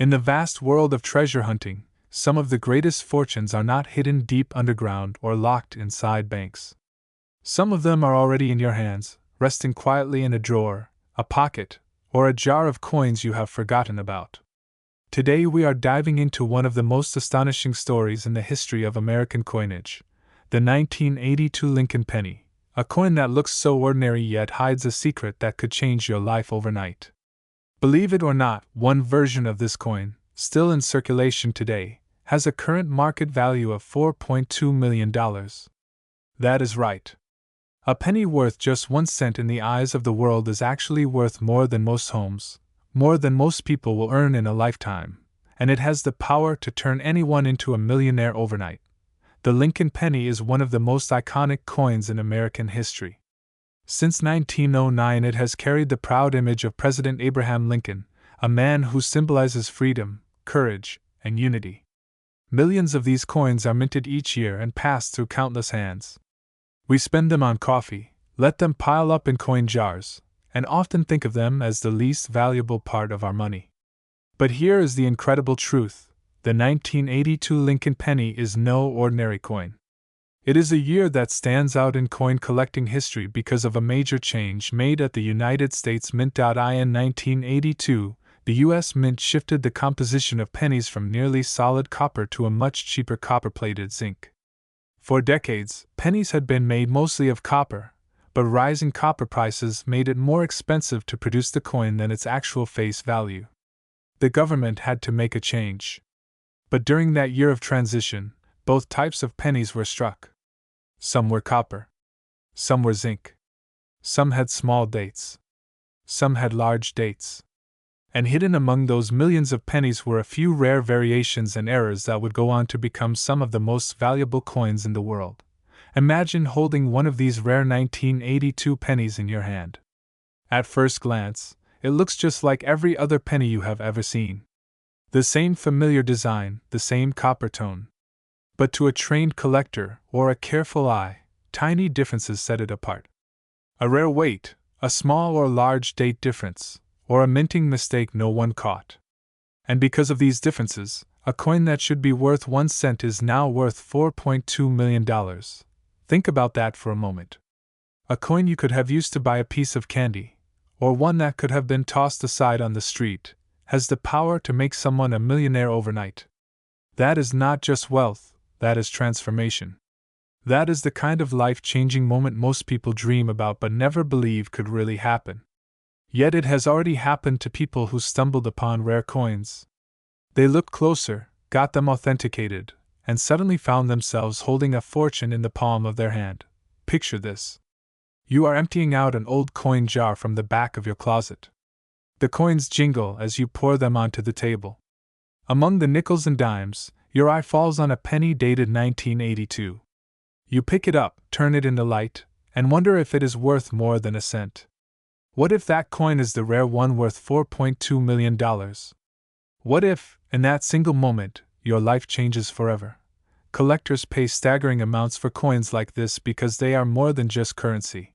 In the vast world of treasure hunting, some of the greatest fortunes are not hidden deep underground or locked inside banks. Some of them are already in your hands, resting quietly in a drawer, a pocket, or a jar of coins you have forgotten about. Today we are diving into one of the most astonishing stories in the history of American coinage, the 1982 Lincoln penny, a coin that looks so ordinary yet hides a secret that could change your life overnight. Believe it or not, one version of this coin, still in circulation today, has a current market value of $4.2 million. That is right. A penny worth just 1 cent in the eyes of the world is actually worth more than most homes, more than most people will earn in a lifetime, and it has the power to turn anyone into a millionaire overnight. The Lincoln penny is one of the most iconic coins in American history. Since 1909, it has carried the proud image of President Abraham Lincoln, a man who symbolizes freedom, courage, and unity. Millions of these coins are minted each year and pass through countless hands. We spend them on coffee, let them pile up in coin jars, and often think of them as the least valuable part of our money. But here is the incredible truth: the 1982 Lincoln penny is no ordinary coin. It is a year that stands out in coin collecting history because of a major change made at the United States Mint. In 1982, the U.S. Mint shifted the composition of pennies from nearly solid copper to a much cheaper copper-plated zinc. For decades, pennies had been made mostly of copper, but rising copper prices made it more expensive to produce the coin than its actual face value. The government had to make a change. But during that year of transition, both types of pennies were struck. Some were copper. Some were zinc. Some had small dates. Some had large dates. And hidden among those millions of pennies were a few rare variations and errors that would go on to become some of the most valuable coins in the world. Imagine holding one of these rare 1982 pennies in your hand. At first glance, it looks just like every other penny you have ever seen. The same familiar design, the same copper tone. But to a trained collector or a careful eye, tiny differences set it apart. A rare weight, a small or large date difference, or a minting mistake no one caught. And because of these differences, a coin that should be worth 1 cent is now worth $4.2 million. Think about that for a moment. A coin you could have used to buy a piece of candy, or one that could have been tossed aside on the street, has the power to make someone a millionaire overnight. That is not just wealth, that is transformation. That is the kind of life-changing moment most people dream about but never believe could really happen. Yet it has already happened to people who stumbled upon rare coins. They looked closer, got them authenticated, and suddenly found themselves holding a fortune in the palm of their hand. Picture this. You are emptying out an old coin jar from the back of your closet. The coins jingle as you pour them onto the table. Among the nickels and dimes, your eye falls on a penny dated 1982. You pick it up, turn it in the light, and wonder if it is worth more than a cent. What if that coin is the rare one worth $4.2 million? What if, in that single moment, your life changes forever? Collectors pay staggering amounts for coins like this because they are more than just currency.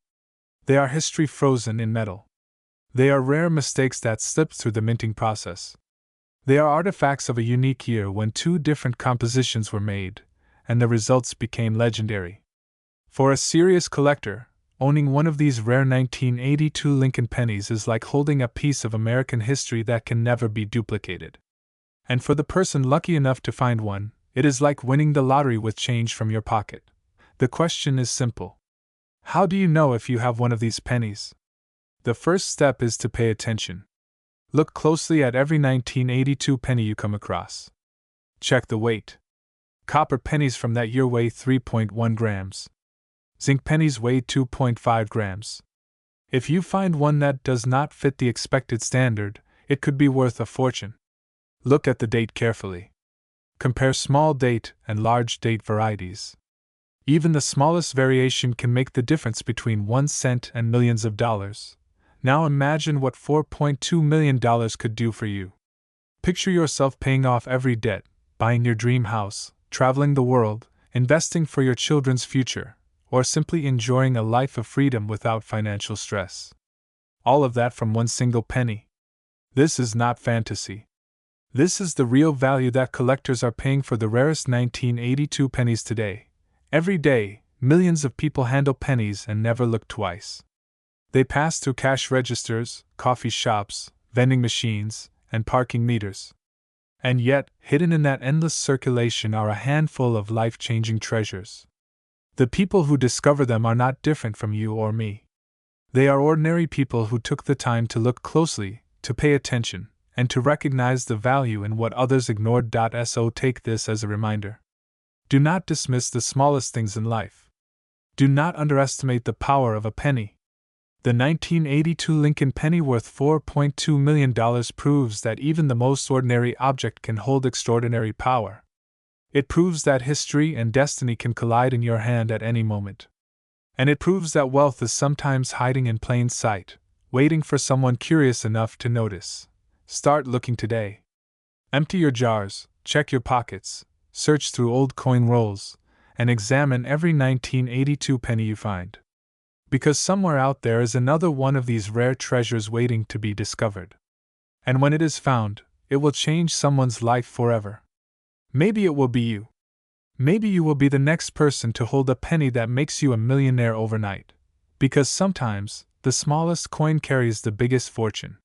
They are history frozen in metal. They are rare mistakes that slipped through the minting process. They are artifacts of a unique year when 2 different compositions were made, and the results became legendary. For a serious collector, owning one of these rare 1982 Lincoln pennies is like holding a piece of American history that can never be duplicated. And for the person lucky enough to find one, it is like winning the lottery with change from your pocket. The question is simple. How do you know if you have one of these pennies? The first step is to pay attention. Look closely at every 1982 penny you come across. Check the weight. Copper pennies from that year weigh 3.1 grams. Zinc pennies weigh 2.5 grams. If you find one that does not fit the expected standard, it could be worth a fortune. Look at the date carefully. Compare small date and large date varieties. Even the smallest variation can make the difference between 1 cent and millions of dollars. Now imagine what $4.2 million could do for you. Picture yourself paying off every debt, buying your dream house, traveling the world, investing for your children's future, or simply enjoying a life of freedom without financial stress. All of that from one single penny. This is not fantasy. This is the real value that collectors are paying for the rarest 1982 pennies today. Every day, millions of people handle pennies and never look twice. They pass through cash registers, coffee shops, vending machines, and parking meters. And yet, hidden in that endless circulation are a handful of life-changing treasures. The people who discover them are not different from you or me. They are ordinary people who took the time to look closely, to pay attention, and to recognize the value in what others ignored. So take this as a reminder. Do not dismiss the smallest things in life. Do not underestimate the power of a penny. The 1982 Lincoln penny worth $4.2 million proves that even the most ordinary object can hold extraordinary power. It proves that history and destiny can collide in your hand at any moment. And it proves that wealth is sometimes hiding in plain sight, waiting for someone curious enough to notice. Start looking today. Empty your jars, check your pockets, search through old coin rolls, and examine every 1982 penny you find. Because somewhere out there is another one of these rare treasures waiting to be discovered. And when it is found, it will change someone's life forever. Maybe it will be you. Maybe you will be the next person to hold a penny that makes you a millionaire overnight. Because sometimes, the smallest coin carries the biggest fortune.